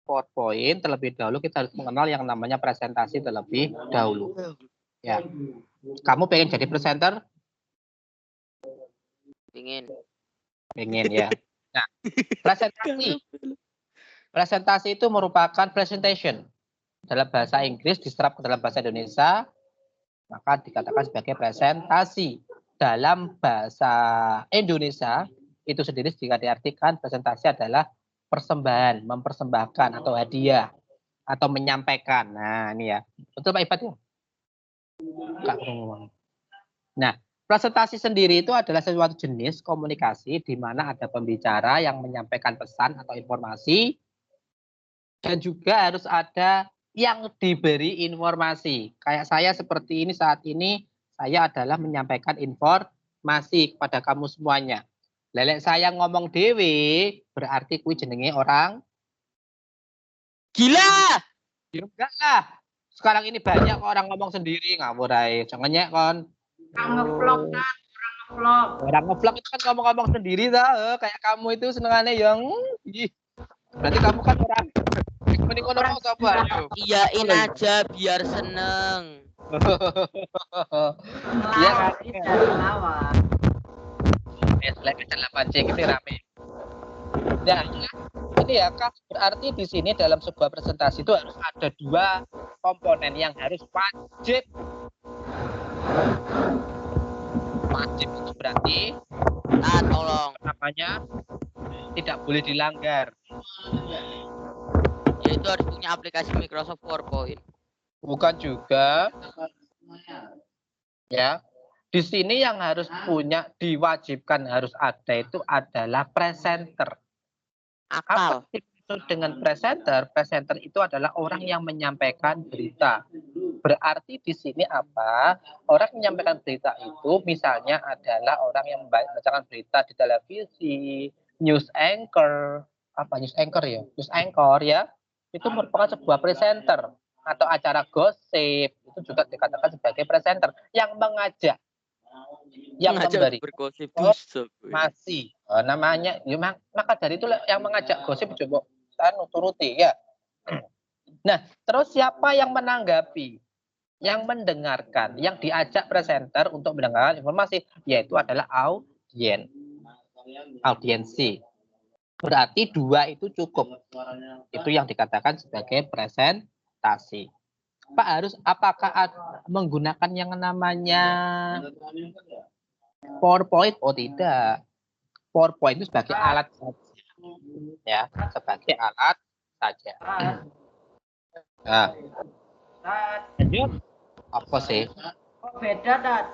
PowerPoint, terlebih dahulu kita harus mengenal yang namanya presentasi terlebih dahulu. Ya. Kamu pengen jadi presenter? Pengen ya. Nah, presentasi itu merupakan presentation. Dalam bahasa Inggris diserap ke dalam bahasa Indonesia, maka dikatakan sebagai presentasi. Dalam bahasa Indonesia, itu sendiri jika diartikan presentasi adalah persembahan, mempersembahkan atau hadiah, atau menyampaikan. Nah, ini ya. Betul Pak Ibat ya? Nah, presentasi sendiri itu adalah sesuatu jenis komunikasi di mana ada pembicara yang menyampaikan pesan atau informasi, dan juga harus ada yang diberi informasi. Kayak saya seperti ini saat ini, saya adalah menyampaikan informasi kepada kamu semuanya. Lelek saya ngomong dewe, berarti kui jenenge orang gila. Ya enggak lah. Sekarang ini banyak orang ngomong sendiri, ngawur ae. Jangan nyek kon. Orang ngevlog itu kan ngomong-ngomong sendiri dah. Kayak kamu itu senengannya yang berarti kamu kan orang ngomong apa? Iyain aja biar seneng. Iya kan? Lagi dalam pancing ini rame. Nah, ini ya kan berarti di sini dalam sebuah presentasi itu harus ada dua komponen yang harus wajib. Wajib itu berarti tolong namanya tidak boleh dilanggar. Yaitu harus punya aplikasi Microsoft PowerPoint. Bukan juga. Ya. Di sini yang harus punya diwajibkan harus ada itu adalah presenter. Akal. Apa itu dengan presenter? Presenter itu adalah orang yang menyampaikan berita. Berarti di sini apa? Orang yang menyampaikan berita itu misalnya adalah orang yang membacakan berita di televisi, news anchor, apa news anchor ya? News anchor ya. Itu merupakan sebuah presenter atau acara gosip, itu juga dikatakan sebagai presenter yang mengajak yang memberi bergosip masih namanya ya, maka dari itu yang mengajak gosip coba turuti ya. Nah, terus siapa yang menanggapi, yang mendengarkan, yang diajak presenter untuk mendengarkan informasi, yaitu adalah audiensi. Berarti dua itu cukup. Itu yang dikatakan sebagai presentasi. Pak harus apakah menggunakan yang namanya PowerPoint? Oh tidak. PowerPoint itu sebagai alat saja. Ya, sebagai alat saja. Nah, lanjut. Apa sih? Kok beda, Tat?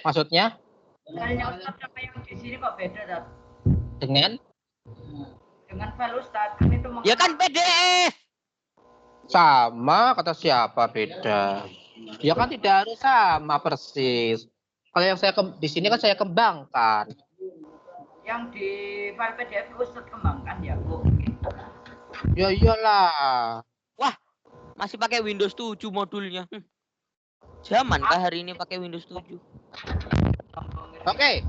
Maksudnya? Filenya Ustadz sama yang di sini kok beda, Tat? Dengan file Ustadz. Kan itu ya kan PDF. Sama, kata siapa beda? Ya kan tidak harus sama persis. Kalau yang saya di sini kan saya kembangkan. Yang di file PDF Ustadz kembangkan ya, Bu. Ya iyalah. Wah, masih pakai Windows 7 modulnya. Zaman kah hari ini pakai Windows 7? Oke.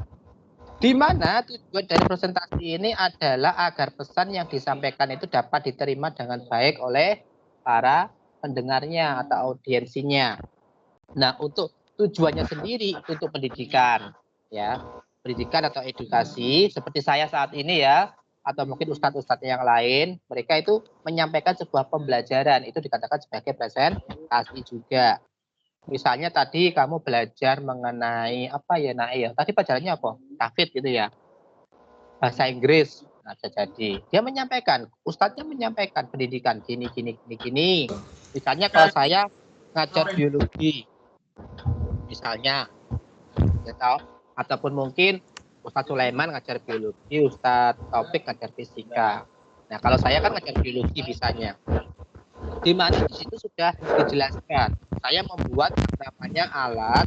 Di mana tujuan dari presentasi ini adalah agar pesan yang disampaikan itu dapat diterima dengan baik oleh para pendengarnya atau audiensinya. Nah, untuk tujuannya sendiri untuk pendidikan, ya, pendidikan atau edukasi seperti saya saat ini ya, atau mungkin ustadz-ustadz yang lain, mereka itu menyampaikan sebuah pembelajaran itu dikatakan sebagai presentasi juga. Misalnya tadi kamu belajar mengenai apa ya, tadi pelajarannya apa? David gitu ya, bahasa Inggris. Nah, jadi dia menyampaikan, ustadznya menyampaikan pendidikan gini. Misalnya kalau saya ngajar biologi, misalnya, ya tahu, ataupun mungkin Ustadz Sulaiman ngajar biologi, Ustadz Taufik ngajar fisika. Nah, kalau saya kan ngajar biologi misalnya, di mana di situ sudah dijelaskan. Saya membuat namanya alat,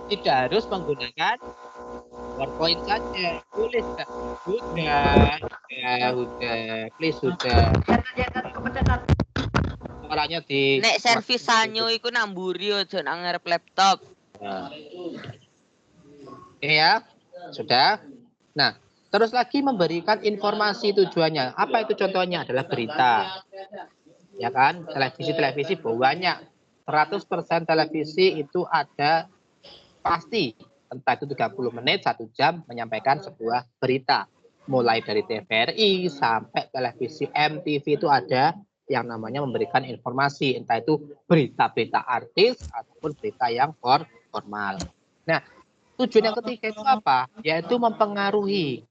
tidak harus menggunakan PowerPoint saja, boleh udah, please sudah. Orangnya di nek servis sanyo iku namburi aja nang ngarep laptop. Nah. Oke ya, sudah. Nah, Terus lagi memberikan informasi tujuannya. Apa itu contohnya? Adalah berita. Ya kan? Televisi banyak. 100% televisi itu ada pasti. Entah itu 30 menit, 1 jam menyampaikan sebuah berita. Mulai dari TVRI sampai televisi MTV itu ada yang namanya memberikan informasi. Entah itu berita-berita artis ataupun berita yang formal. Nah, tujuan yang ketiga itu apa? Yaitu mempengaruhi.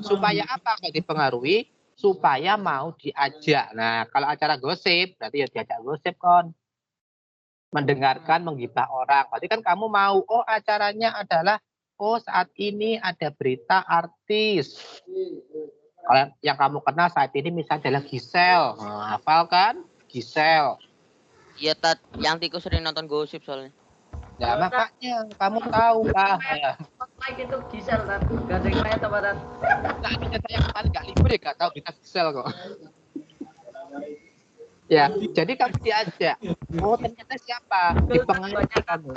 Supaya apa kalau dipengaruhi? Supaya mau diajak. Nah, kalau acara gosip, berarti ya diajak gosip, kon. Mendengarkan, menggibah orang. Berarti kan kamu mau, oh acaranya adalah, oh saat ini ada berita artis. Kalau yang kamu kenal saat ini misalnya adalah Gisel. Nah, hafal kan? Gisel. Iya, Tat. Yang Tiko sering nonton gosip soalnya. Ya makanya kamu tahu lah. Like itu Gisel kan, gak ada yang lain apa kan? Nah, ini saya kemarin nggak libur ya, nggak tahu berita Gisel kok. Ya, jadi kamu diajak. Oh ternyata siapa? Dipengaruhi kamu.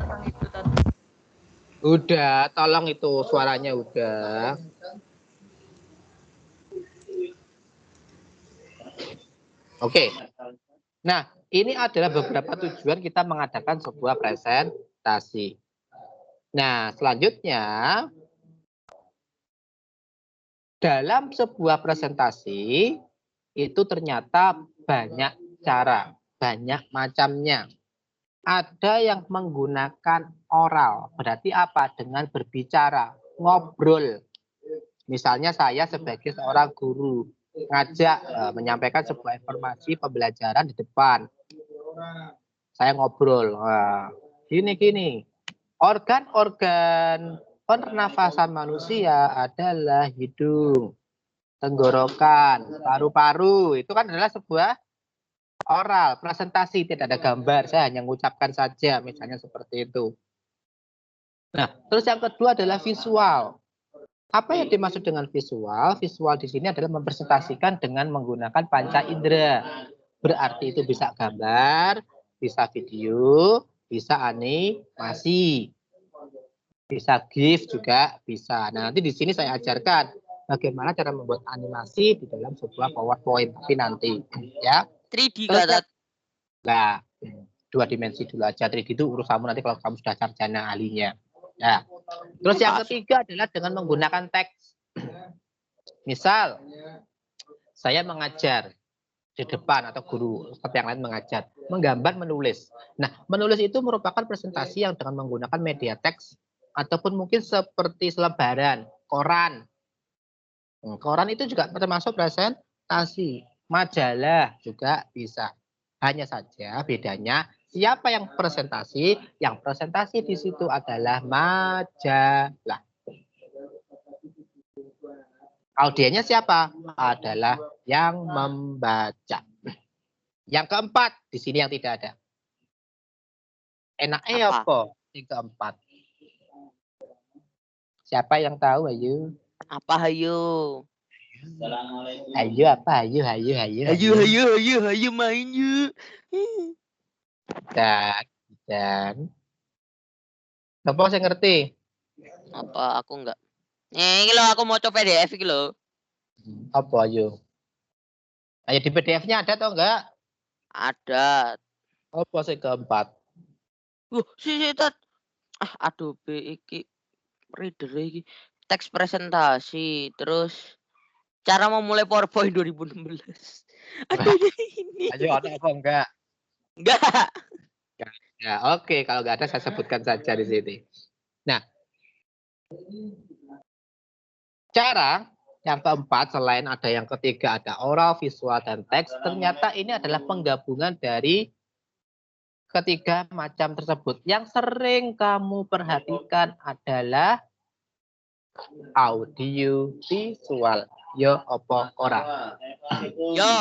Udah, tolong itu suaranya udah. Oke. Nah, ini adalah beberapa tujuan kita mengadakan sebuah presentasi. Nah, selanjutnya dalam sebuah presentasi itu ternyata banyak cara, banyak macamnya. Ada yang menggunakan oral, berarti apa? Dengan berbicara, ngobrol. Misalnya saya sebagai seorang guru ngajak menyampaikan sebuah informasi pembelajaran di depan. Saya ngobrol, gini. Organ-organ pernafasan manusia adalah hidung, tenggorokan, paru-paru. Itu kan adalah sebuah oral, presentasi, tidak ada gambar. Saya hanya mengucapkan saja, misalnya seperti itu. Nah, terus yang kedua adalah visual. Apa yang dimaksud dengan visual? Visual di sini adalah mempresentasikan dengan menggunakan panca indera. Berarti itu bisa gambar, bisa video, bisa animasi, bisa GIF juga bisa. Nah, nanti di sini saya ajarkan bagaimana cara membuat animasi di dalam sebuah PowerPoint. Tapi nanti, ya. 3D Kak. Nah, 2 dimensi dulu aja. 3D itu urusanmu nanti kalau kamu sudah sarjana ahlinya. Ya. Terus yang ketiga adalah dengan menggunakan teks. Misal, saya mengajar di depan atau guru seperti yang lain mengajar, menggambar, menulis. Nah, menulis itu merupakan presentasi yang dengan menggunakan media teks ataupun mungkin seperti selebaran, koran. Koran itu juga termasuk presentasi. Majalah juga bisa. Hanya saja bedanya siapa yang presentasi? Yang presentasi di situ adalah majalah. Audiennya siapa? Adalah yang membaca. Yang keempat, di sini yang tidak ada. Enaknya apa? Yang keempat. Siapa yang tahu? Ayo. Apa hayo? Ayo apa? Ayo. Ayo main yuk. Dan. Apa saya ngerti? Apa aku enggak? Ini lo aku mau coba PDF iki lo. Apa ayo? Ayo di PDF-nya ada atau enggak? Ada. Apa sih keempat? Tat. Adobe iki reader iki. Teks presentasi, terus cara memulai PowerPoint 2016. Aduh ini. Ayo ada apa enggak? Enggak. Ya, oke, kalau enggak ada saya sebutkan saja di sini. Nah, cara yang keempat selain ada yang ketiga ada oral, visual, dan teks, ternyata ini adalah penggabungan dari ketiga macam tersebut. Yang sering kamu perhatikan adalah audio, visual. Yo, opo ora? Yo.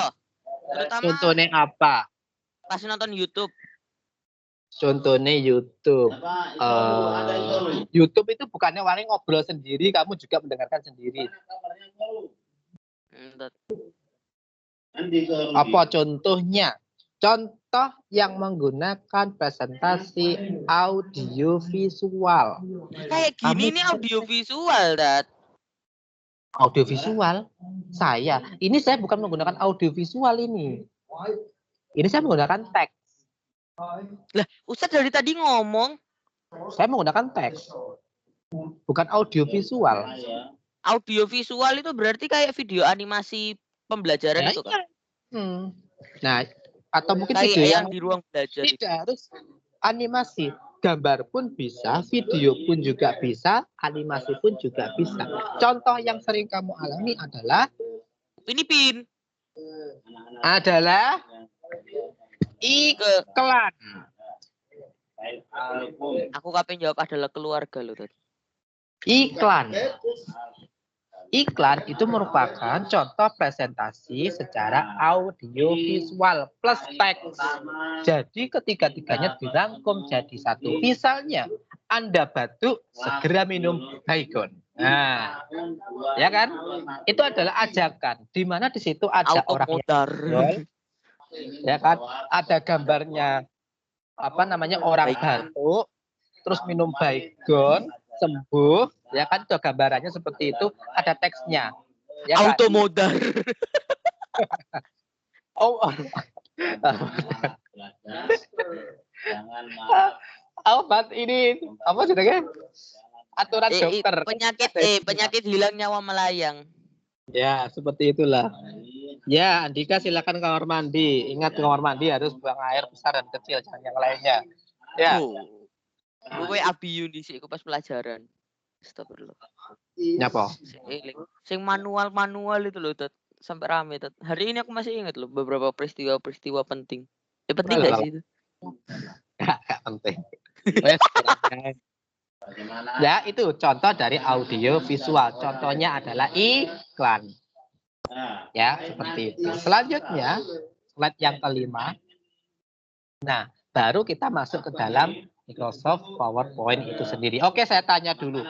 Terutama Contohnya apa? pas nonton YouTube. Contohnya YouTube. YouTube itu bukannya wani ngobrol sendiri, kamu juga mendengarkan sendiri. Apa contohnya? Contoh yang menggunakan presentasi audio visual. Kayak gini nih audio visual, Dat. Audiovisual. Ini saya bukan menggunakan audiovisual ini. Ini saya menggunakan teks. Lah, Ustadz dari tadi ngomong Saya menggunakan teks. Bukan audiovisual. audiovisual itu berarti kayak video animasi pembelajaran Ya, itu iya. kan? Nah, atau mungkin Kayak video yang di ruang belajar itu. tidak harus animasi. Gambar pun bisa, video pun juga bisa, animasi pun juga bisa. Contoh yang sering kamu alami adalah Pin. adalah iklan. Aku kapan jawab adalah keluarga lo tadi. Iklan. Iklan itu merupakan contoh presentasi secara audiovisual plus teks. Jadi ketiga-tiganya dirangkum jadi satu. Misalnya, Anda batuk, segera minum Baygon. Nah, ya kan? Itu adalah ajakan. Di mana di situ ada orang yang ngobrol, ya kan? Ada gambarnya orang batuk, terus minum Baygon, sembuh, ya kan, itu gambarannya seperti itu, ada teksnya, ya kan? Automodar. Obat ini apa jadinya? Aturan dokter. Penyakit hilang nyawa melayang. Ya, seperti itulah. Ya, Andika silakan kamar mandi. Ingat kamar mandi harus buang air besar dan kecil, jangan yang lainnya. Ya. Gue abiyun di sini pas pelajaran. Astagfirullah. Nyapa? Sing manual itu loh, Tat. Sampai rame, Tat. Hari ini aku masih ingat loh beberapa peristiwa penting. Penting gak sih itu? Gak penting. Ya, itu contoh dari audio visual. Contohnya adalah iklan. Ya, seperti itu. Selanjutnya, slide yang kelima. Nah, baru kita masuk ke dalam Microsoft PowerPoint itu sendiri. Oke, saya tanya dulu.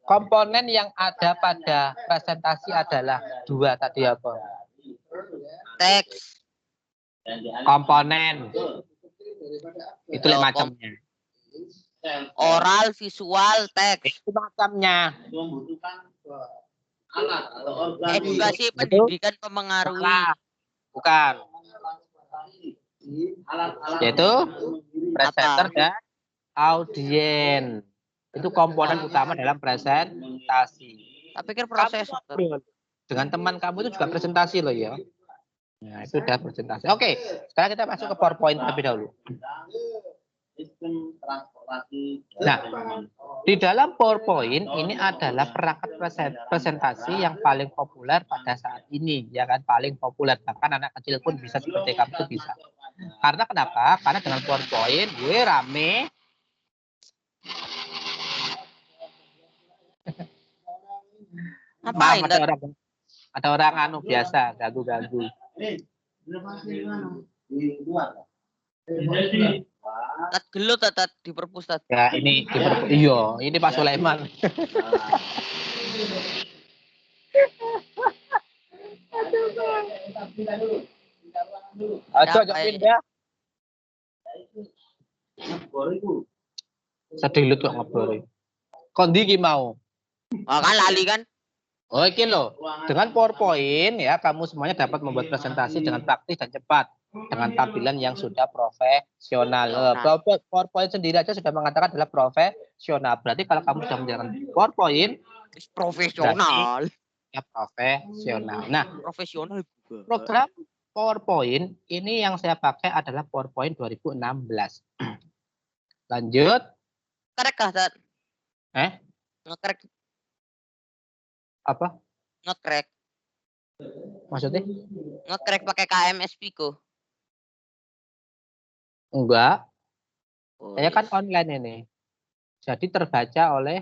Komponen yang ada pada presentasi adalah dua tadi apa? Teks. Komponen. Itu macamnya. Oral, visual, teks. Itu macamnya. Edukasi pendidikan mempengaruhi. Bukan. Yaitu presenter dan audien. Itu komponen utama dalam presentasi. Tapi pikir proses dengan teman kamu itu juga presentasi loh ya. Nah, itu udah presentasi. Oke, sekarang kita masuk ke PowerPoint terlebih dahulu. Nah, di dalam PowerPoint ini adalah perangkat presentasi yang paling populer pada saat ini, ya kan, paling populer. Bahkan anak kecil pun bisa seperti kamu itu bisa. Karena kenapa? Karena dengan PowerPoint gue rame. Ngapain? Ada orang anu biasa ganggu-ganggu. Tat gelut tat di perpus tat. Ya ini di perpus. Iya, ini Pak Sulaiman. Ayo pindah. Sedilut kok ngebori. Kondi ki mau. Oh, kan lali kan? Oh, ini loh. Dengan PowerPoint ya, kamu semuanya dapat membuat presentasi dengan praktis dan cepat. Dengan tampilan yang sudah profesional. PowerPoint sendiri aja sudah mengatakan adalah profesional. Berarti kalau kamu sudah menjalankan PowerPoint, profesional. Ya, profesional. Nah, profesional juga. Program PowerPoint ini yang saya pakai adalah PowerPoint 2016. Lanjut. Ngekrek kah, Tat? Ngekrek. Apa? Ngekrek. Maksudnya? Ngekrek pakai KMS Pico. Enggak. Saya kan online ini. Jadi terbaca oleh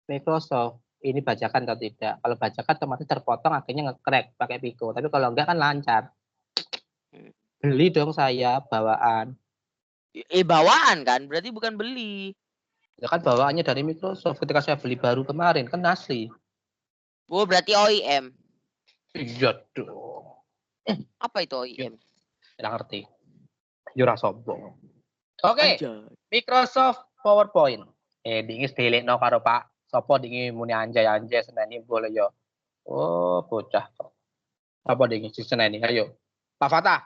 Microsoft. Ini bacakan atau tidak. Kalau bacakan otomatis terpotong akhirnya ngekrek pakai Pico. Tapi kalau enggak kan lancar. Beli dong saya bawaan. Bawaan kan? Berarti bukan beli. Ya kan bawaannya dari Microsoft. Ketika saya beli baru kemarin kan asli. Oh, berarti OEM. Iya dong. Apa itu OEM? Tidak ngerti. Jurang sombong. Oke. Microsoft PowerPoint. Dingis delik no karo Pak Sopo dingi muni anjay seneni boleh yo. Oh, bocah kok. Apa dingi seneni ayo. Pak Fatah.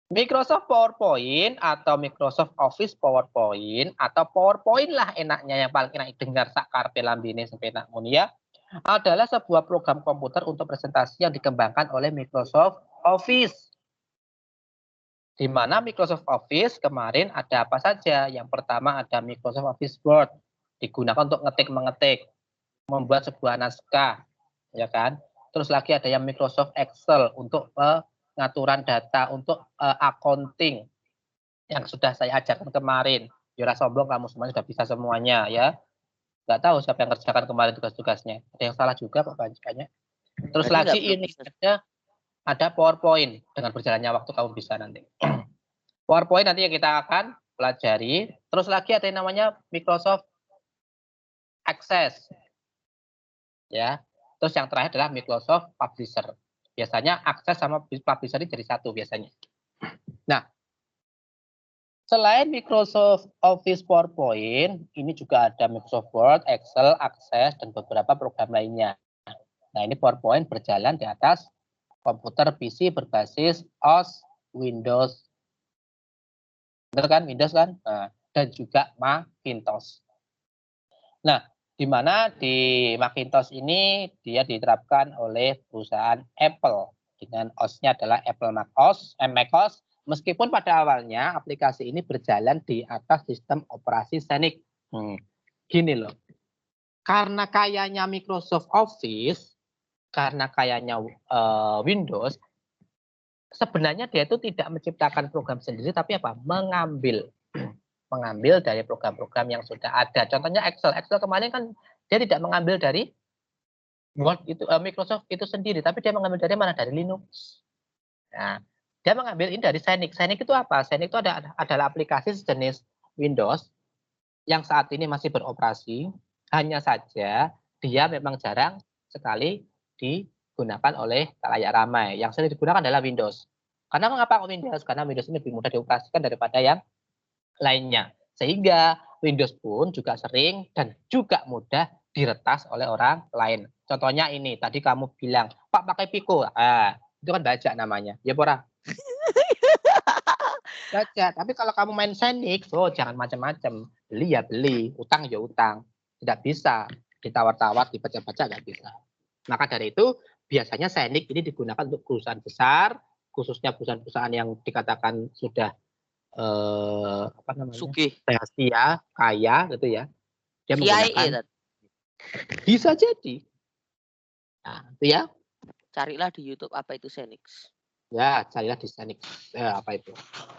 Microsoft PowerPoint atau Microsoft Office PowerPoint atau PowerPoint lah enaknya yang paling enak dengar sak karepe lambene sepenak muni ya. Adalah sebuah program komputer untuk presentasi yang dikembangkan oleh Microsoft Office. Di mana Microsoft Office kemarin ada apa saja? Yang pertama ada Microsoft Office Word, digunakan untuk mengetik, membuat sebuah naskah, ya kan? Terus lagi ada yang Microsoft Excel untuk pengaturan data, untuk accounting yang sudah saya ajarkan kemarin. Yura sombong kamu semuanya sudah bisa semuanya ya. Nggak tahu siapa yang kerjakan kemarin tugas-tugasnya. Ada yang salah juga Pak banyak. Terus Berarti lagi nggak belum ini bisa. ada PowerPoint dengan berjalannya waktu kamu bisa nanti. PowerPoint nanti yang kita akan pelajari. Terus lagi ada yang namanya Microsoft Access. Ya. Terus yang terakhir adalah Microsoft Publisher. Biasanya Access sama Publisher ini jadi satu biasanya. Nah, selain Microsoft Office PowerPoint, ini juga ada Microsoft Word, Excel, Access, dan beberapa program lainnya. Nah, ini PowerPoint berjalan di atas komputer PC berbasis OS, Windows. Benar kan? Windows kan? Nah, dan juga Macintosh. Nah, di mana di Macintosh ini dia diterapkan oleh perusahaan Apple dengan OS-nya adalah Apple macOS, meskipun pada awalnya aplikasi ini berjalan di atas sistem operasi Xenix. Gini loh, karena kayaknya Microsoft Office, karena kayaknya Windows, sebenarnya dia itu tidak menciptakan program sendiri, tapi apa? Mengambil dari program-program yang sudah ada. Contohnya Excel. Excel kemarin kan dia tidak mengambil dari Word itu Microsoft itu sendiri, tapi dia mengambil dari mana? Dari Linux. Nah, dia mengambil ini dari Xenix. Xenix itu apa? Xenix itu adalah aplikasi sejenis Windows yang saat ini masih beroperasi. Hanya saja dia memang jarang sekali digunakan oleh khalayak ramai. Yang sering digunakan adalah Windows. Karena mengapa Windows? Karena Windows ini lebih mudah dioperasikan daripada yang lainnya. Sehingga Windows pun juga sering dan juga mudah diretas oleh orang lain. Contohnya ini, tadi kamu bilang, Pak pakai Pico. Itu kan bajak namanya. Ya, Pora? Bajak. Tapi kalau kamu main Xenix, jangan macam-macam. Beli ya beli, utang ya utang. Tidak bisa ditawar-tawar, dibaca-baca nggak bisa. Maka dari itu, biasanya Xenix ini digunakan untuk perusahaan besar, khususnya perusahaan-perusahaan yang dikatakan sudah apa namanya? Sugih. Rahasia, kaya gitu ya. Dia CIA, menggunakan bisa jadi. Nah, itu ya. Carilah di YouTube apa itu Xenix. Ya, carilah di Xenix. Apa itu?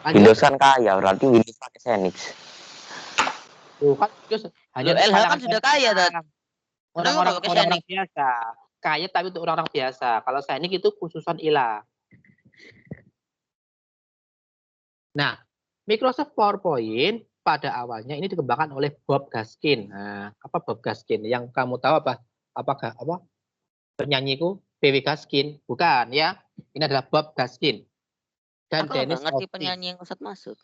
Windows kan kaya, berarti Windows pakai Xenix. Kan Windows hanya LH kan sudah kaya, orang-orang biasa. Kaya tapi untuk orang-orang biasa. Kalau Xenix itu khususan ILA. Nah, Microsoft PowerPoint pada awalnya ini dikembangkan oleh Bob Gaskin. Nah, apa Bob Gaskin? Yang kamu tahu apa? Apakah apa? Penyanyiku PW Gaskin? Bukan ya. Ini adalah Bob Gaskin. Dan aku Dennis nggak ngerti Austin. penyanyi yang Ustadz Masud.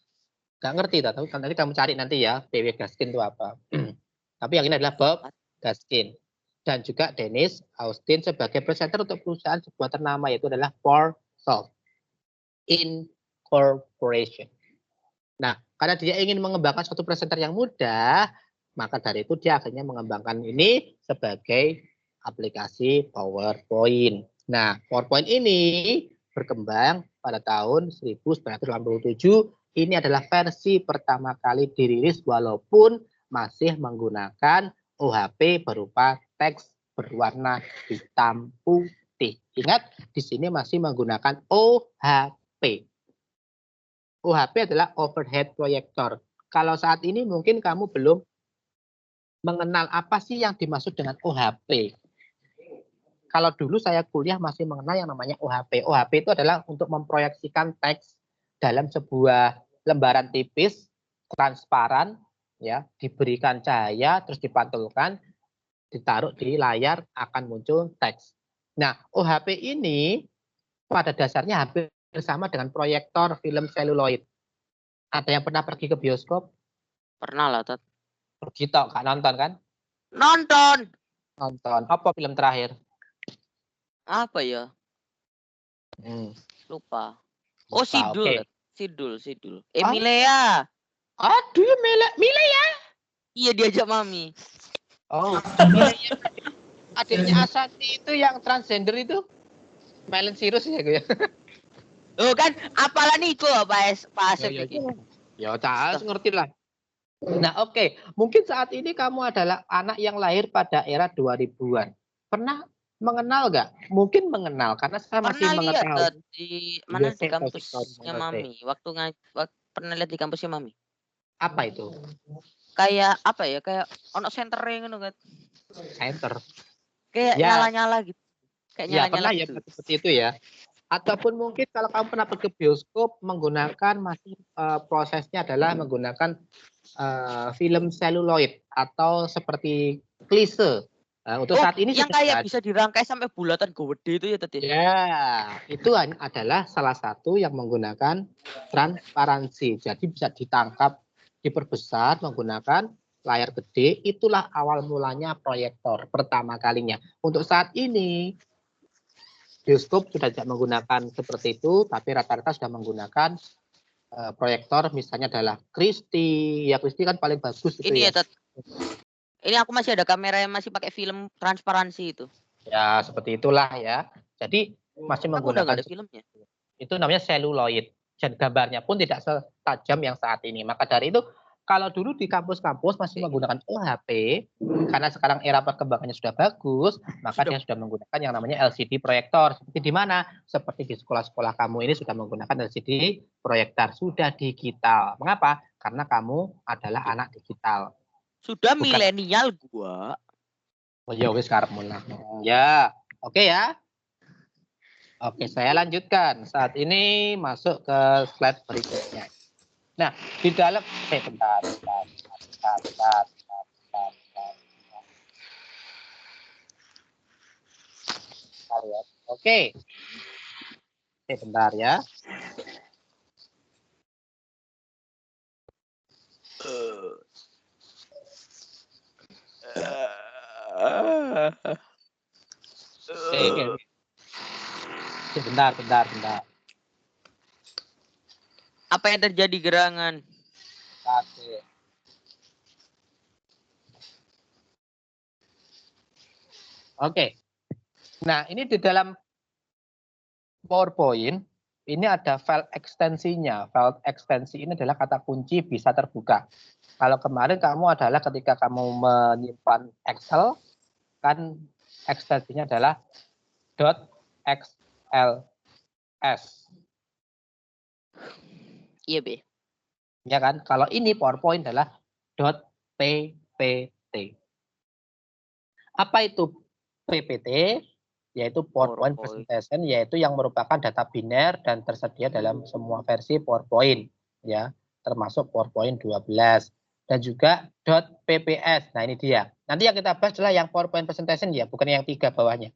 Nggak ngerti, tapi nanti kamu cari nanti ya PW Gaskin itu apa. Tapi yang ini adalah Bob Gaskin. Dan juga Dennis Austin sebagai presenter untuk perusahaan sebuah ternama yaitu adalah PowerSoft Incorporation. Nah, karena dia ingin mengembangkan suatu presenter yang mudah, maka dari itu dia akhirnya mengembangkan ini sebagai aplikasi PowerPoint. Nah, PowerPoint ini berkembang pada tahun 1987. Ini adalah versi pertama kali dirilis walaupun masih menggunakan OHP berupa teks berwarna hitam putih. Ingat, di sini masih menggunakan OHP. OHP adalah overhead projector. Kalau saat ini mungkin kamu belum mengenal apa sih yang dimaksud dengan OHP. Kalau dulu saya kuliah masih mengenal yang namanya OHP. OHP itu adalah untuk memproyeksikan teks dalam sebuah lembaran tipis, transparan, ya, diberikan cahaya, terus dipantulkan, ditaruh di layar, akan muncul teks. Nah, OHP ini pada dasarnya hampir sama dengan proyektor film seluloid. Ada yang pernah pergi ke bioskop? Pernah lah, Tat. Pergi tok, gak nonton kan? Nonton. Nonton. Apa film terakhir? Apa ya? Lupa. Oh, Lupa, Sidul. oke. Tat. Sidul. Ah? Emilia. Aduh, Mila ya. Iya, diajak Mami. Oh, Mila ya. Adiknya Ashanti itu yang transgender itu. Miley Cyrus ya gue. Oh kan, apalah Niko Pak Asep iki. Ya, harus ngerti lah. Nah, oke. Mungkin saat ini kamu adalah anak yang lahir pada era 2000-an. Pernah mengenal nggak? Mungkin mengenal karena saya masih Pernah lihat mengetahui. Tat, di mana di Gesek, kampusnya Mami. Waktu pernah lihat di kampusnya Mami. Apa itu? Kayak apa ya? Kayak ono senternya ngono kan. Center. Kayak Ya. nyala-nyala gitu. Kayak Ya, nyala-nyala pernah ya gitu. seperti itu ya. Ataupun mungkin kalau kamu pernah pergi ke bioskop menggunakan masih prosesnya adalah menggunakan film seluloid atau seperti klise. Nah, untuk saat ini yang sudah kayak ada. bisa dirangkai sampai bulatan gede itu ya tadi. Ya, itu adalah salah satu yang menggunakan transparansi. Jadi bisa ditangkap, diperbesar menggunakan layar gede. Itulah awal mulanya proyektor pertama kalinya. Untuk saat ini bioskop sudah tidak menggunakan seperti itu, tapi rata-rata sudah menggunakan proyektor. Misalnya adalah Christie. Ya, Christie kan paling bagus itu Ini ya. ya, ini aku masih ada kamera yang masih pakai film transparansi itu. Ya, seperti itulah ya. Jadi masih Aku udah nggak menggunakan ada filmnya. Itu namanya seluloid. Dan gambarnya pun tidak setajam yang saat ini. Maka dari itu, kalau dulu di kampus-kampus masih menggunakan OHP, karena sekarang era perkembangannya sudah bagus, maka dia sudah menggunakan yang namanya LCD proyektor. Seperti di mana? Seperti di sekolah-sekolah kamu ini sudah menggunakan LCD proyektor. Sudah digital. Mengapa? Karena kamu adalah anak digital. Sudah milenial gua. Oh ya wis karepmu lah. Ya, oke ya. Oke, saya lanjutkan. Saat ini masuk ke slide berikutnya. Nah, di dalam bentar. Oke. Bentar ya. Oke. Bentar. Apa yang terjadi gerangan? Oke. Nah, ini di dalam PowerPoint ini ada file ekstensinya. File ekstensi ini adalah kata kunci bisa terbuka. Kalau kemarin kamu adalah ketika kamu menyimpan Excel, kan ekstensinya adalah .xls. Iya, Be. Ya kan? Kalau ini PowerPoint adalah .ppt. Apa itu PPT? Yaitu PowerPoint Presentation, yaitu yang merupakan data biner dan tersedia dalam semua versi PowerPoint, ya, termasuk PowerPoint 12 dan juga .pps. Nah, ini dia. Nanti yang kita bahas adalah yang PowerPoint Presentation ya, bukan yang 3 bawahnya.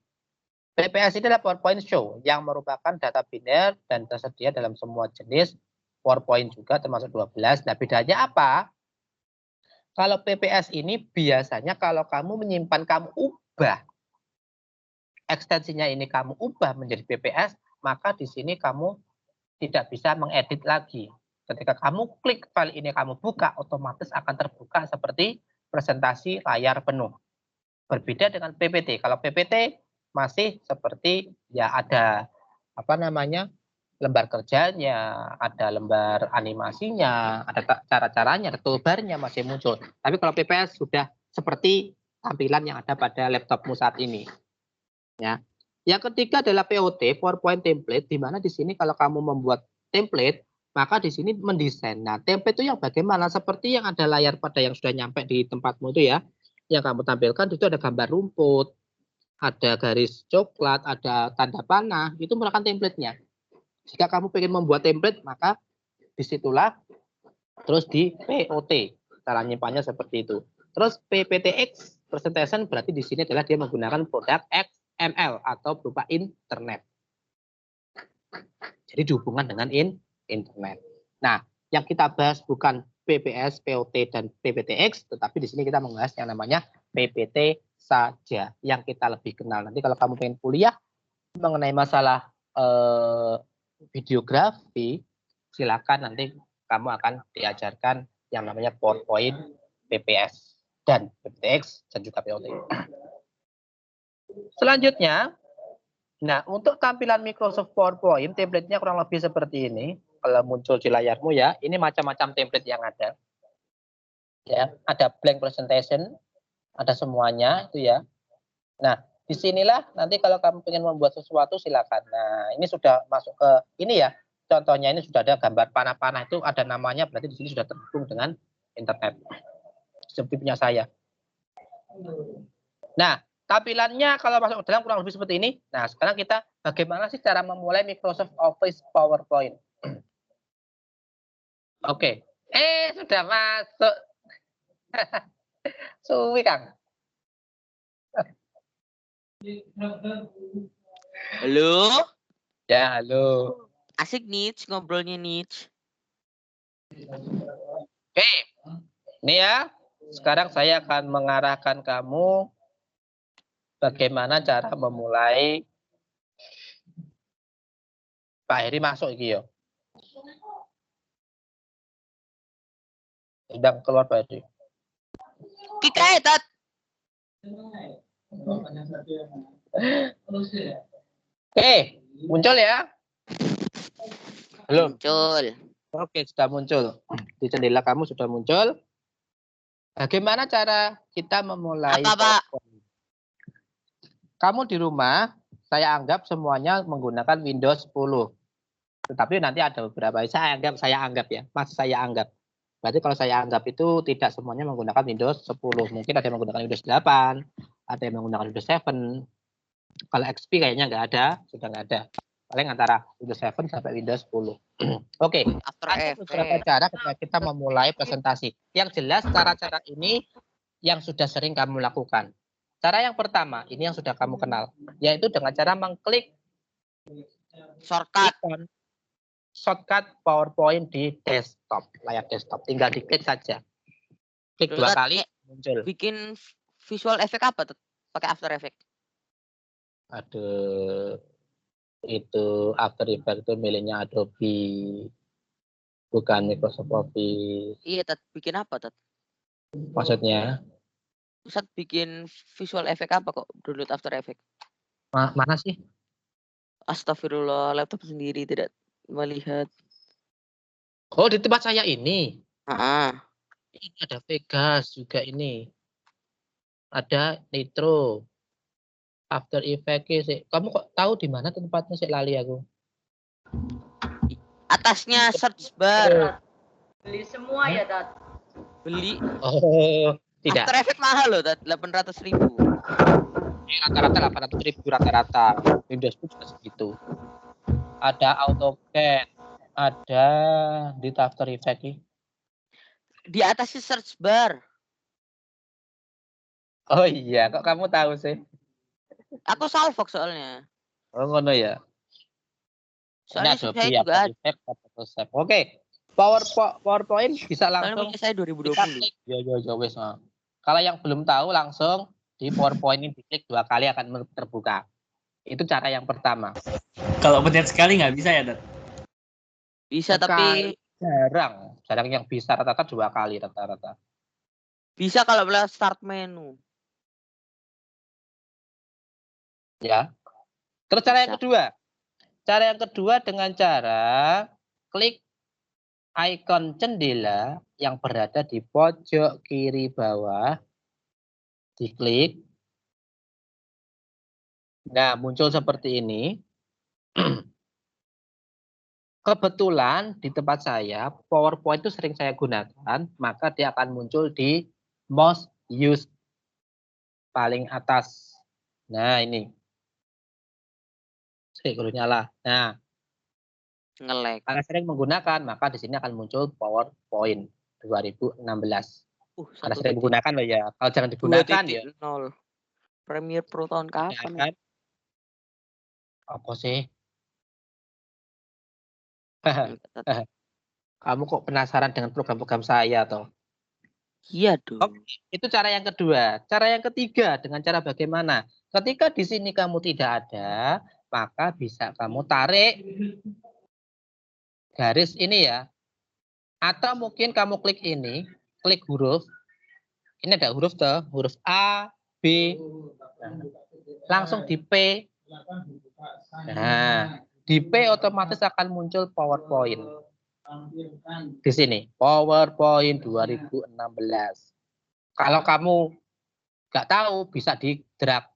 PPS ini adalah PowerPoint Show yang merupakan data biner dan tersedia dalam semua jenis PowerPoint juga termasuk 12. Nah, bedanya apa? Kalau PPS ini biasanya kalau kamu menyimpan, kamu ubah ekstensinya ini, kamu ubah menjadi PPS, maka di sini kamu tidak bisa mengedit lagi. Ketika kamu klik file ini, kamu buka, otomatis akan terbuka seperti presentasi layar penuh. Berbeda dengan PPT. Kalau PPT masih seperti ya ada apa namanya, lembar kerjanya, ada lembar animasinya, ada cara-caranya, ada toolbarnya masih muncul. Tapi kalau PPS sudah seperti tampilan yang ada pada laptopmu saat ini. Ya. Yang ketiga adalah POT, PowerPoint template, di mana di sini kalau kamu membuat template, maka di sini mendesain. Nah, template itu yang bagaimana? Seperti yang ada layar pada yang sudah nyampe di tempatmu itu ya, yang kamu tampilkan itu ada gambar rumput, ada garis coklat, ada tanda panah, itu merupakan template-nya. Jika kamu ingin membuat template, maka disitulah terus di POT. Cara nyimpannya seperti itu. Terus PPTX, presentation, berarti di sini adalah dia menggunakan produk XML atau berupa internet. Jadi dihubungkan dengan internet. Nah, yang kita bahas bukan PPS, POT, dan PPTX, tetapi di sini kita membahas yang namanya PPT saja, yang kita lebih kenal. Nanti kalau kamu pengen kuliah mengenai masalah videografi, silakan nanti kamu akan diajarkan yang namanya PowerPoint, PPS, dan PPTX, dan juga POT. Selanjutnya, nah untuk tampilan Microsoft PowerPoint, template-nya kurang lebih seperti ini. Kalau muncul di layarmu ya, ini macam-macam template yang ada. Ya, ada blank presentation, ada semuanya itu ya. Nah, disinilah nanti kalau kamu ingin membuat sesuatu silakan. Nah, ini sudah masuk ke ini ya. Contohnya ini sudah ada gambar panah-panah itu ada namanya, berarti di sini sudah terhubung dengan internet. Seperti punya saya. Nah, tampilannya kalau masuk ke dalam kurang lebih seperti ini. Nah, sekarang kita bagaimana sih cara memulai Microsoft Office PowerPoint? Oke. Sudah masuk. Suwi, Kang. Halo? Ya, halo. Asik nih ngobrolnya nih. Oke. Ini ya. Sekarang saya akan mengarahkan kamu bagaimana cara memulai. Pak Heri masuk iki yo. Sedang keluar Pak Heri. Kita Tat. Oke, muncul ya? Belum. Muncul. Oke, sudah muncul. Di jendela kamu sudah muncul. Bagaimana cara kita memulai Apa, Pak? PowerPoint? Kamu di rumah, saya anggap semuanya menggunakan Windows 10. Tetapi nanti ada beberapa, saya anggap ya, mas saya anggap. Berarti kalau saya anggap itu tidak semuanya menggunakan Windows 10. Mungkin ada yang menggunakan Windows 8, ada yang menggunakan Windows 7. Kalau XP kayaknya nggak ada, sudah nggak ada. Paling antara Windows 7 sampai Windows 10. Oke, After ada beberapa Effects. cara ketika kita memulai presentasi. Yang jelas cara-cara ini yang sudah sering kamu lakukan. Cara yang pertama, ini yang sudah kamu kenal, yaitu dengan cara mengklik Shortcut. ikon shortcut PowerPoint di desktop, layar desktop. Tinggal diklik saja. Klik Dulu, 2 Tat, kali, muncul. bikin visual effect apa tuh? Pakai After Effects. Aduh, itu After Effects itu miliknya Adobe, bukan Microsoft Office. Iya, Tat. Bikin apa, Tat? Maksudnya, Ustad bikin visual effect apa kok download After Effects? mana sih? Astagfirullah, laptop sendiri tidak melihat. Oh, di tempat saya ini. Ah, Ini ada Vegas juga ini. Ada Nitro. After Effects sih. Kamu kok tahu di mana tempatnya sih, lali aku. atasnya search bar. Beli semua ya, Tat. Beli. Oh, tidak. After Effects mahal loh, Tat. 800.000. Rata-rata 800.000 rata-rata. Windows pun juga segitu. Ada AutoCAD, ada di After Effects ini. Di atasnya search bar. Oh iya, kok kamu tahu sih? Aku Salvox soalnya. Oh ngono ya. Soalnya Ini Adobe saya juga After Effects, Photoshop. Oke. PowerPoint bisa soalnya langsung punya saya kita 2020. klik. Yo wes. Kalau yang belum tahu langsung di PowerPoint ini diklik 2 kali akan terbuka. Itu cara yang pertama. Kalau pencet sekali nggak bisa ya, Dad? Bisa tapi jarang yang bisa, rata-rata 2 kali rata-rata. bisa kalau lewat start menu. Ya. Terus cara yang Bisa. kedua. Cara yang kedua dengan cara klik ikon jendela yang berada di pojok kiri bawah. Diklik. Nah, muncul seperti ini. Kebetulan di tempat saya, PowerPoint itu sering saya gunakan, maka dia akan muncul di most used paling atas. Nah, ini. Kalau nyala. Nah, Nge-lag. karena sering menggunakan, maka di sini akan muncul PowerPoint 2016. Karena sering menggunakan loh ya. Kalau jangan digunakan ya. 2.0. Premiere Pro tahun kapan? Kan? Apa sih? Kamu kok penasaran dengan program-program saya toh? Iya dong. Oke, itu cara yang kedua. Cara yang ketiga dengan cara bagaimana? Ketika di sini kamu tidak ada, maka bisa kamu tarik garis ini ya. Atau mungkin kamu klik ini, klik huruf. Ini ada huruf toh, huruf A, B. Nah, langsung di P. Nah, di P otomatis akan muncul PowerPoint. Di sini, PowerPoint 2016. Kalau kamu nggak tahu, bisa di drag.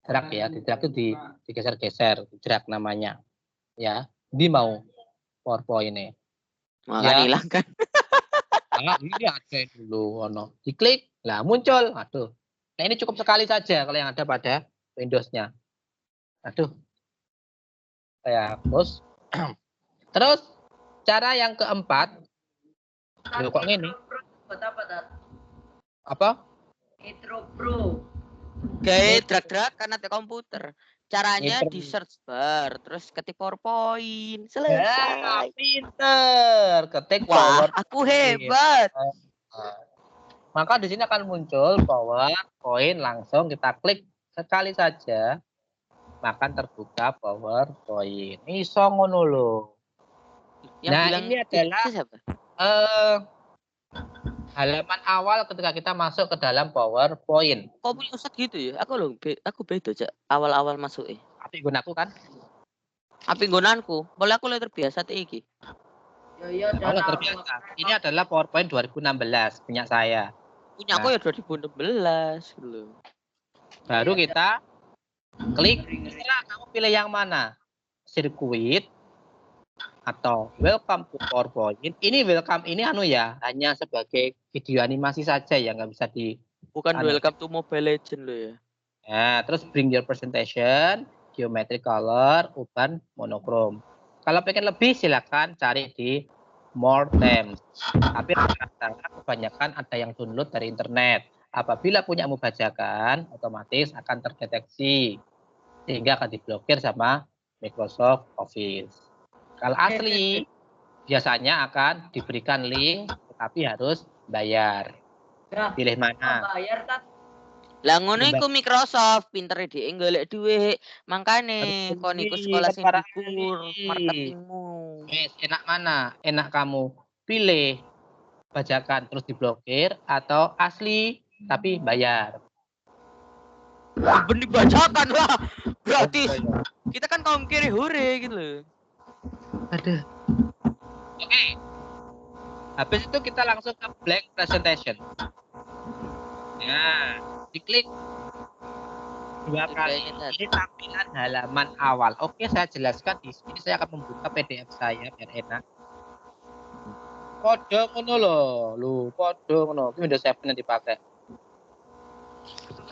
Drag ya, di drag itu digeser-geser, drag namanya. Ya, di mau PowerPoint ini. Makan hilang kan. Nah, ini ada dulu, diklik, lah muncul. Aduh, nah ini cukup sekali saja kalau yang ada pada Windows-nya. Aduh, saya hapus. Terus cara yang keempat, loh, kok ini? Buat apa, Tat? Apa? Intro Pro. Kayak drag-drag karena di komputer. Caranya Intro. di search bar, terus ketik PowerPoint, Ya, selesai. pinter, ketik Wah, PowerPoint. aku hebat. Maka di sini akan muncul PowerPoint, langsung kita klik sekali saja, maka terbuka PowerPoint. Iso ngono loh. Yang Nah, bilang ini adalah siapa? halaman awal ketika kita masuk ke dalam PowerPoint. Kok punya Ustad gitu ya? Aku beda Cak. Awal-awal masuk Tapi gunaku kan? Api nggonanku, boleh aku lebih terbiasa iki. Ya, Kalau terbiasa. Ini adalah PowerPoint 2016 punya saya. Punya aku ya 2016 gitu. Baru kita klik, setelah kamu pilih yang mana? Sirkuit atau welcome to PowerPoint. Ini welcome ini hanya sebagai video animasi saja ya, nggak bisa di. Bukan welcome to Mobile Legend lo ya. Nah, terus bring your presentation, geometric color, urban, monochrome. Kalau pengen lebih silakan cari di more themes. Tapi rata-rata kebanyakan ada yang download dari internet. Apabila punya bajakan, otomatis akan terdeteksi sehingga akan diblokir sama Microsoft Office. Kalau asli biasanya akan diberikan link, tetapi harus bayar. Pilih mana? Bayar, Tat. Lah ngono iku Microsoft pintere dhek golek dhuwit. Mangkane kon iku sekolah sing dhuwur marketingmu. Wes, enak mana? Enak kamu pilih bajakan terus diblokir atau asli tapi bayar. Bener bajakan lah. Gratis. Kita kan kaum kiri hore gitu loh. Aduh. Oke. Habis itu kita langsung ke blank presentation. Nah, diklik 2 kali. Ini tampilan halaman awal. Oke, saya jelaskan di sini. Saya akan membuka PDF saya biar enak. Kode ngono lho, kode ngono. Ini Windows 7 yang dipakai.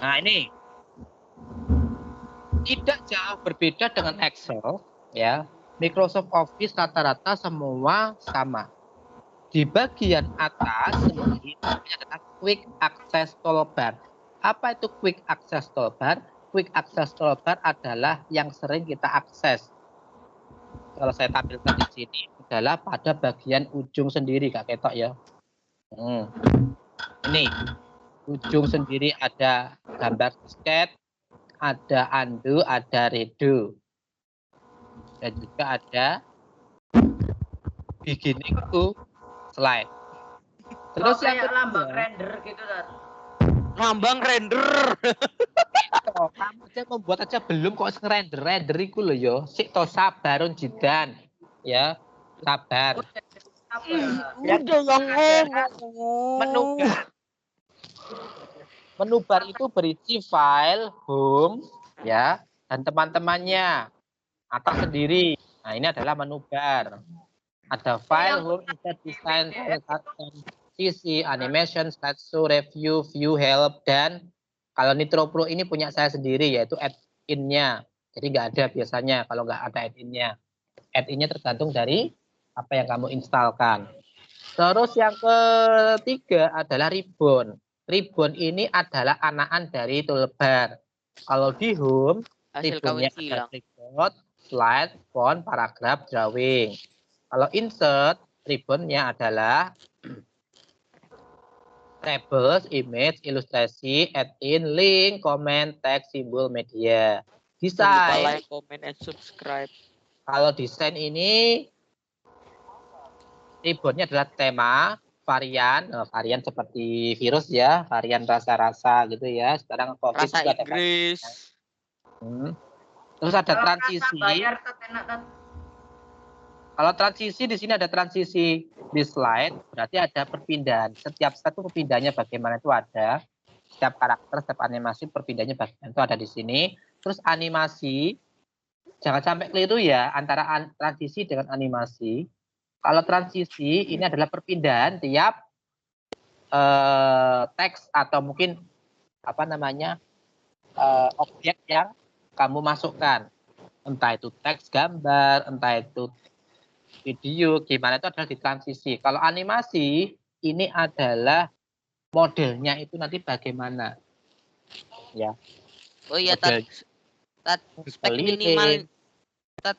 Nah, ini tidak jauh berbeda dengan Excel, ya. Microsoft Office rata-rata semua sama. Di bagian atas ini adalah Quick Access Toolbar. Apa itu Quick Access Toolbar? Quick Access Toolbar adalah yang sering kita akses. Kalau saya tampilkan di sini adalah pada bagian ujung sendiri, Kak Ketok ya. Ini ujung sendiri ada gambar disket, ada undo, ada redo. Dan juga ada beginning to slide. Terus yang kayak lambang render gitu, Tat. Lambang render. Kamu aja membuat aja belum kok ngerender iku lho ya. Sik to sabarun jidan. Ya, sabar. Udah yang Menubar. Menubar itu berisi file, home, ya, dan teman-temannya. Atas sendiri. Nah, ini adalah menubar. Ada file, home, insert, design, CC, animation, slideshow, review, view, help, dan kalau Nitro Pro ini punya saya sendiri, yaitu add-in-nya. Jadi nggak ada biasanya kalau nggak ada add-in-nya. Add-in-nya tergantung dari apa yang kamu instalkan. Terus yang ketiga adalah ribbon. Ribbon ini adalah anakan dari toolbar. Kalau di home, hasil kawin ribbonnya ada silang. report, slide, font, paragraf, drawing. Kalau insert, Ribbonnya adalah tables, image, ilustrasi, add-in, link, comment, text, simbol, media. Jangan lupa Desain. like, comment, and subscribe. Kalau desain ini ribbonnya adalah tema, varian, varian seperti virus ya, varian rasa-rasa gitu ya. Sekarang COVID Rasa juga ada Inggris. Terus ada Kalau transisi. rasa bayar Tat, enak Tat. Kalau transisi di sini ada transisi di slide, berarti ada perpindahan. Setiap satu perpindahannya bagaimana itu ada. Setiap karakter, setiap animasi perpindahannya bagaimana itu ada di sini. Terus animasi, jangan sampai keliru ya antara transisi dengan animasi. Kalau transisi ini adalah perpindahan tiap teks atau mungkin apa namanya objek yang kamu masukkan. Entah itu teks, gambar, entah itu video, gimana itu adalah di transisi. Kalau animasi ini adalah modelnya itu nanti bagaimana. Ya. Oh iya, Model Tat spek keliling.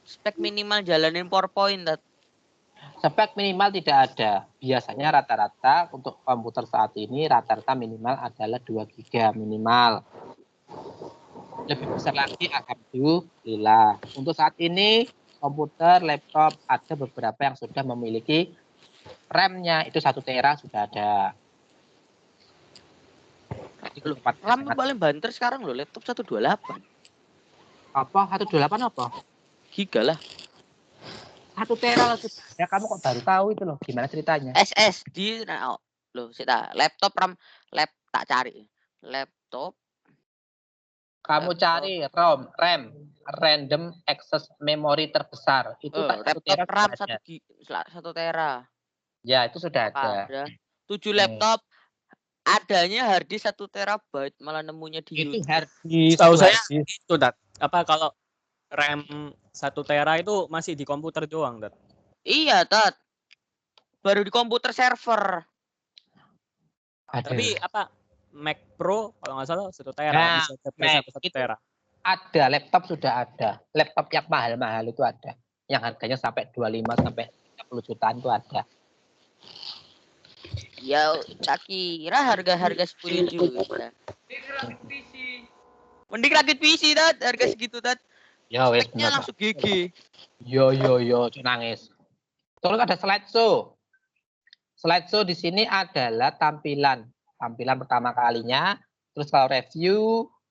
spek minimal jalanin PowerPoint, Tat. Spek minimal tidak ada. Biasanya rata-rata untuk komputer saat ini rata-rata minimal adalah 2 GB minimal. Lebih besar lagi alhamdulillah. Untuk saat ini komputer, laptop ada beberapa yang sudah memiliki RAM-nya itu 1 tera sudah ada. Loh, RAM paling banter sekarang loh, laptop 128. Apa? 128 apa? Giga lah. 1 tera lah sudah. Ya kamu kok baru tahu itu loh. Gimana ceritanya? SSD nah, loh, sita laptop RAM tak cari. Laptop Kamu cari RAM, random access memory terbesar. Itu tak 1 laptop tera RAM sudah ada. 1 tera. Ya, itu sudah ada. Ada 7 laptop adanya harddisk 1 terabyte malah nemunya di Itu YouTube. harddisk. Tahu saya itu, Dat. Apa kalau RAM 1 tera itu masih di komputer doang, Dat? Iya, Tat. Baru di komputer server. Tapi apa Mac Pro kalau nggak salah 1 tera, Nah, bisa sampai 1 tera. Ada, laptop sudah ada. Laptop yang mahal-mahal itu ada. Yang harganya sampai 25 sampai 30 jutaan itu ada. Ya, tak kira harga 10 juta. Mending rakit PC, Tat. Harga segitu, Tat. Ya wes Speknya langsung GG. Yo, nangis. Terus ada slideshow. Slideshow di sini adalah tampilan pertama kalinya. Terus kalau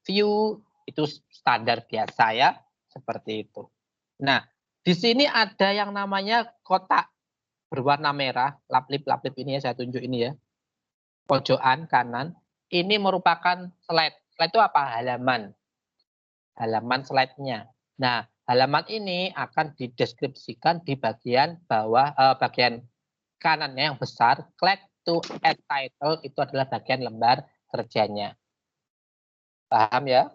view itu standar biasa ya, seperti itu. Nah, di sini ada yang namanya kotak berwarna merah, laplip ini ya, saya tunjuk ini ya. Pojokan kanan, ini merupakan slide. Slide itu apa? Halaman slide-nya. Nah, halaman ini akan dideskripsikan di bagian bawah, bagian kanannya yang besar. Click to add title itu adalah bagian lembar kerjanya. Paham ya?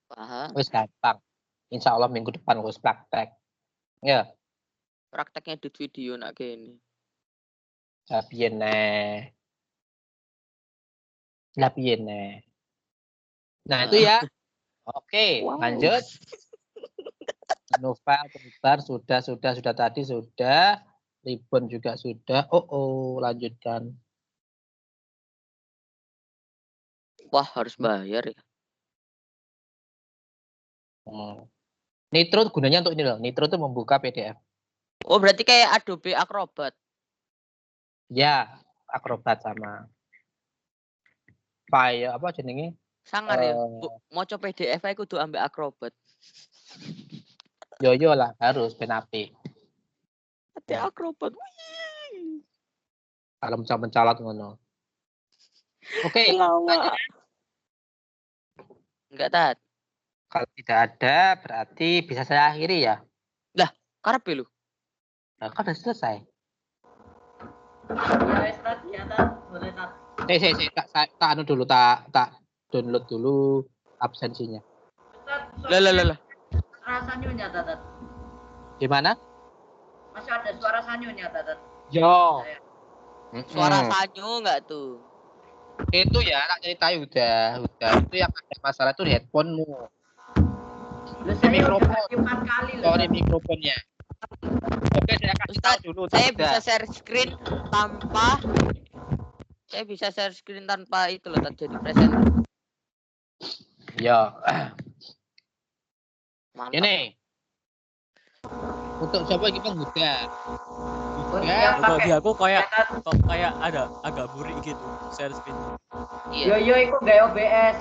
Paham. Wis gampang. Insya Allah minggu depan wis praktek. Ya. Prakteknya edit video nak gini. Lah piye ne. Nah, itu ya. Oke, lanjut. Novel penyebar sudah tadi sudah. Ribbon juga sudah. Lanjutkan. Wah, harus bayar ya. Nitro gunanya untuk ini loh. Nitro itu membuka PDF. Oh, berarti kayak Adobe Acrobat. Ya, Acrobat sama file apa jenenge? Sangar ya. Moco PDF ae kudu ambek Acrobat. Yo lah, harus ben apik. Ada Acrobat. Kalau mencolot ngono. Oke. Enggak, Tat. Kalau tidak ada berarti bisa saya akhiri ya. Lah, karepe lho. Nah, kan udah selesai. Ya wes Tat, ya Tat, boleh Tat. Tak anu dulu, tak download dulu absensinya. Lah. Suara sanyunya Tat. Gimana? Masih ada suara sanyunya Tat. Yo. Suara sanyo enggak tuh? Itu ya, tak ceritain udah. Itu yang ada masalah itu di headphone-mu. Saya Mikrofon. udah 4 kali loh. Sorry mikrofonnya. Oke, saya kasih Ustaz, tahu dulu. saya Ustaz. bisa share screen tanpa itu loh, Tat, jadi presenter. Ya. Mantap. Ini. Untuk siapa kita muda. Untuk Ya. yang Kalau pakai di aku kayak Tat, kok kayak ada agak burik gitu share screen. Iya. yo iku gak OBS.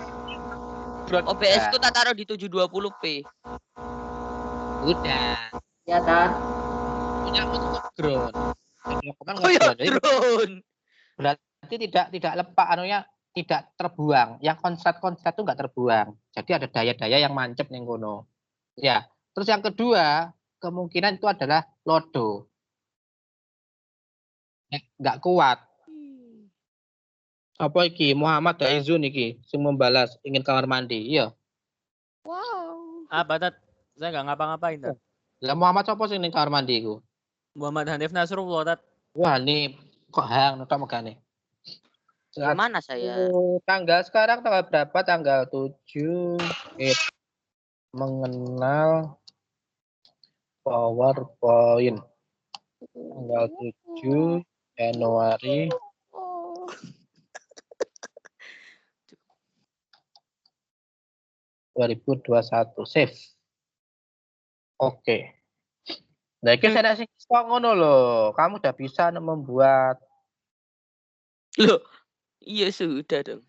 OBS ku tak taruh di 720p. Udah. Ya Tat. Punya aku tuh nge-ground. Oh ya, drone. Berarti tidak lepak anunya tidak terbuang. Yang konslet tuh nggak terbuang. Jadi ada daya-daya yang mancep ning kono. Ya. Terus yang kedua, kemungkinan itu adalah lodo. Nggak kuat. Apa iki? Muhammad Daizun iki sing membalas ingin kamar mandi. Iya. Wow. Apa Tat? Saya nggak ngapa-ngapain Tat. Lah Muhammad sapa sing ning kamar mandi iku? Muhammad Hanif Nasrullah Tat. Wah, ini kok hang tok megane. Gimana saya? Tanggal sekarang tanggal berapa? Tanggal 7. Mengenal PowerPoint. Tanggal 7 Januari 2021. Save. Oke. Nah, iki saya sing kok ngono loh. Kamu udah bisa membuat Loh, iya sudah dong.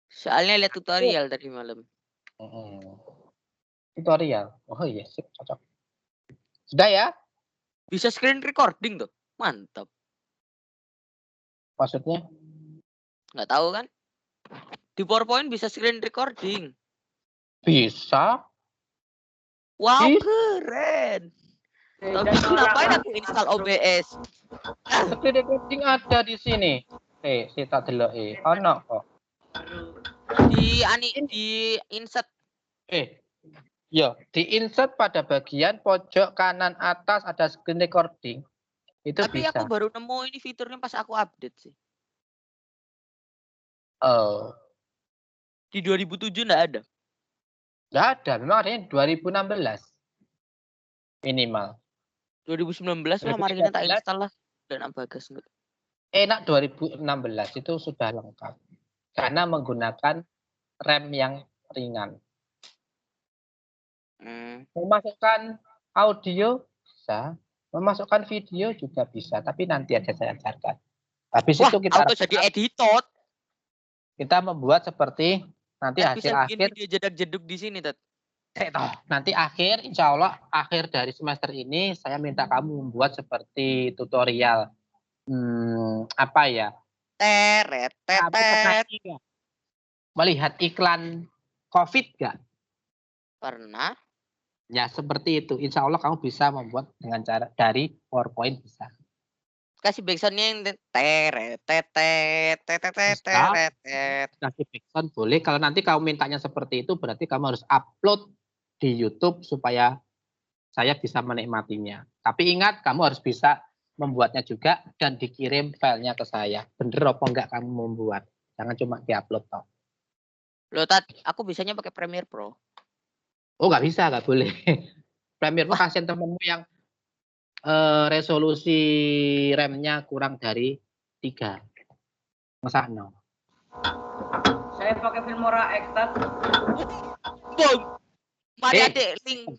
Soalnya lihat tutorial tadi malam. tutorial. Oh iya, sip, cocok. Sudah ya? Bisa screen recording tuh. Mantap. Maksudnya? Nggak tahu kan? Di PowerPoint bisa screen recording. Bisa. Wow, Ih. keren. Tapi Dan orang ngapain aku install OBS? Screen recording ada di sini. Kita delok ono kok. Di insert. Yo, di insert pada bagian pojok kanan atas ada screen recording. Itu Tapi bisa. aku baru nemu ini fiturnya pas aku update sih. Oh, Di 2007 nggak ada. nggak ada. Memang adanya 2016 minimal. 2019 lah mari kita tak install lah. Dan Abagas enggak. Enak 2016 itu sudah lengkap. Karena menggunakan RAM yang ringan. Memasukkan audio bisa, memasukkan video juga bisa, tapi nanti aja saya ajarkan. Habis Wah, itu kita auto jadi editor. kita membuat seperti nanti Bisa hasil bikin akhir. video jedak-jeduk di sini, Tat. Nanti akhir, insya Allah akhir dari semester ini saya minta kamu membuat seperti tutorial. Apa ya? Teret, Kamu pernah nggak melihat iklan COVID nggak? Pernah. Ya seperti itu. Insya Allah kamu bisa membuat dengan cara dari PowerPoint bisa. Kasih backsoundnya yang teret, tetet, tetet, teret. Kasih background boleh. Kalau nanti kamu mintanya seperti itu, berarti kamu harus upload di YouTube supaya saya bisa menikmatinya. Tapi ingat, kamu harus bisa membuatnya juga dan dikirim filenya ke saya. Bener apa enggak kamu membuat? Jangan cuma diupload toh. Loh, Tat, aku bisanya pakai Premiere Pro. Oh, nggak bisa, nggak boleh. Premiere Pro kasihan temenmu yang resolusi RAM-nya kurang dari 3. Masa no? Saya pakai Filmora X Tat. Boom. Mari adik link.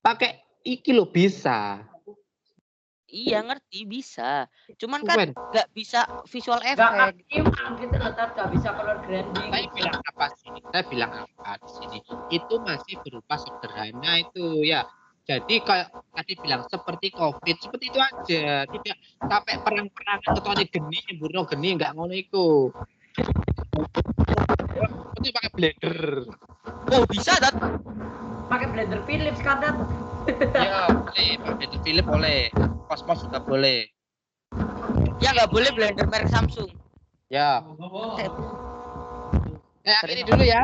Pakai iki lo bisa. Iya ngerti bisa. Cuman Keren. kan nggak bisa visual Gak effect. imbang gitu loh Tat, gak bisa color grading. Saya bilang apa sih? Saya bilang apa di sini? Itu masih berupa sederhana itu ya. Jadi kayak tadi bilang seperti COVID, seperti itu aja. Tidak sampai perang-perangan ketone geni, nyemburno geni, nggak ngono iku. Itu pakai blender. Oh bisa, Tat. Pakai blender Philips kan Tat. Ya boleh, pakai blender Philip boleh. Cosmos juga boleh. Ya nggak boleh blender merek Samsung. Ya. Akhiri dulu ya.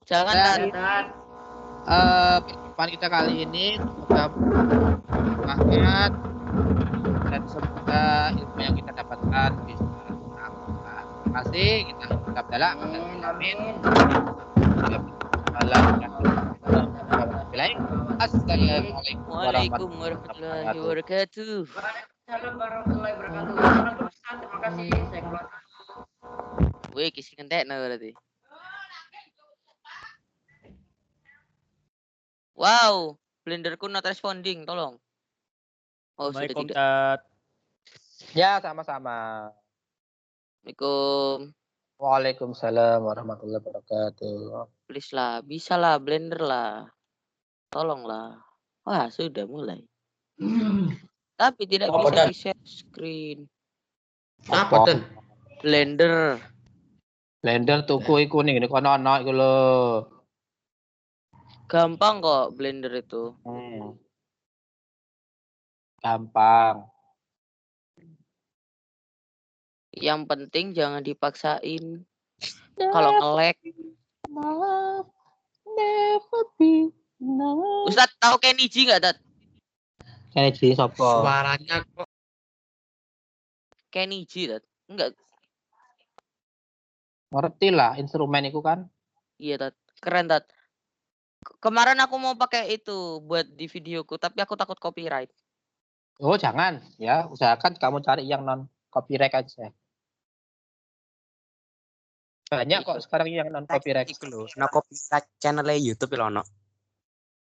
Jangan, Ya, Tat. Tat. Perjumpaan kita kali ini semoga bermanfaat dan semoga ilmu yang kita dapatkan bisa bermanfaat. Terima kasih. Kita ucap dalam. Amin. Amin. Assalamualaikum warahmatullahi wabarakatuh. Assalamualaikum Waalaikumsalam warahmatullahi wabarakatuh. Waalaikumsalam warahmatullahi wabarakatuh. Waalaikumsalam, Ustaz. Terima kasih. Saya keluar. Wih, kisi kentekno berarti. Wow, blenderku not responding, tolong. Oh, sudah Assalamualaikum, tidak. Tat. Ya, sama-sama. Assalamualaikum. Waalaikumsalam warahmatullahi wabarakatuh. Please lah, bisa lah, blender lah. Tolonglah. Wah, sudah mulai. Tapi tidak Apa, bisa Dan? di-share screen. Apa tuh? Blender. Blender tuku iku ning ngene kono ana iku lho. Gampang kok blender itu. Gampang. Yang penting jangan dipaksain. Kalau nge-lag. Ustadz tahu Kenny G nggak, Tat? Kenny G sapa? Suaranya kok Kenny G, Tat? Enggak. Ngerti lah instrumen iku kan. Iya, Tat. Keren, Tat. Kemarin aku mau pakai itu buat di videoku, tapi aku takut copyright. Oh, jangan ya, usahakan kamu cari yang non copyright aja. Banyak kok sekarang yang non copyright. iku lho, no copyright channel YouTube lho ono.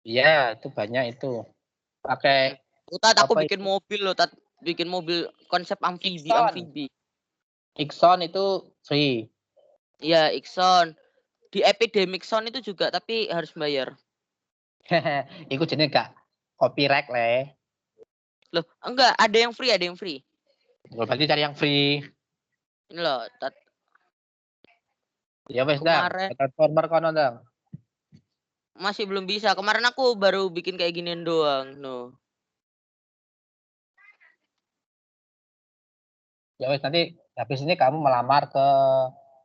Iya, itu banyak itu. Pakai Tat, aku Apa bikin mobil loh, Tat. Bikin mobil konsep amfibi, Ixon. amfibi. Ixon itu free. Iya, Ixon. Di Epidemic Sound itu juga, tapi harus bayar. Iku jenis gak copyright le. Loh, enggak, ada yang free, ada yang free. Berarti cari yang free. Ini loh, Tat. Ya wes dah. Kemarin. Transformer kono dong. Masih belum bisa. Kemarin aku baru bikin kayak ginian doang. No. Ya wes nanti habis ini kamu melamar ke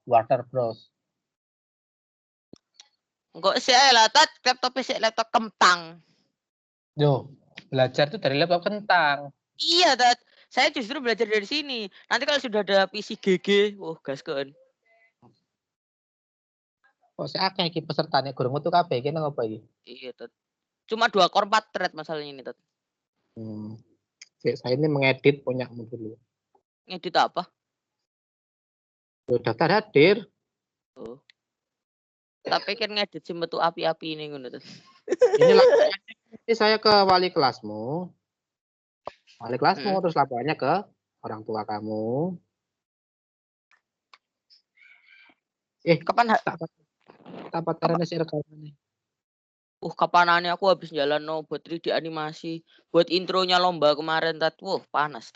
Warner Bros. Enggak sih lah, Tat. Laptopnya sih laptop kentang. Yo, belajar tuh dari laptop kentang. Iya, Tat. Saya justru belajar dari sini. Nanti kalau sudah ada PC GG, gas kan. Kok saya akeh iki pesertane gurung metu kabeh iki nang apa iki? Iya, Tat. Cuma 2 core 4 thread masalahnya ini, Tat. Saya ini mengedit punyamu dulu. Ngedit apa? Yo, daftar hadir. Oh. Tapi kan ngedit sih metu api-api ini ngono, Tat. Ini nanti saya ke wali kelasmu. Wali kelasmu terus laporannya ke orang tua kamu. Kapan Tapat karena si rekamannya. kapanannya aku habis jalan no buat 3D animasi. Buat intronya lomba kemarin, Tat. Panas.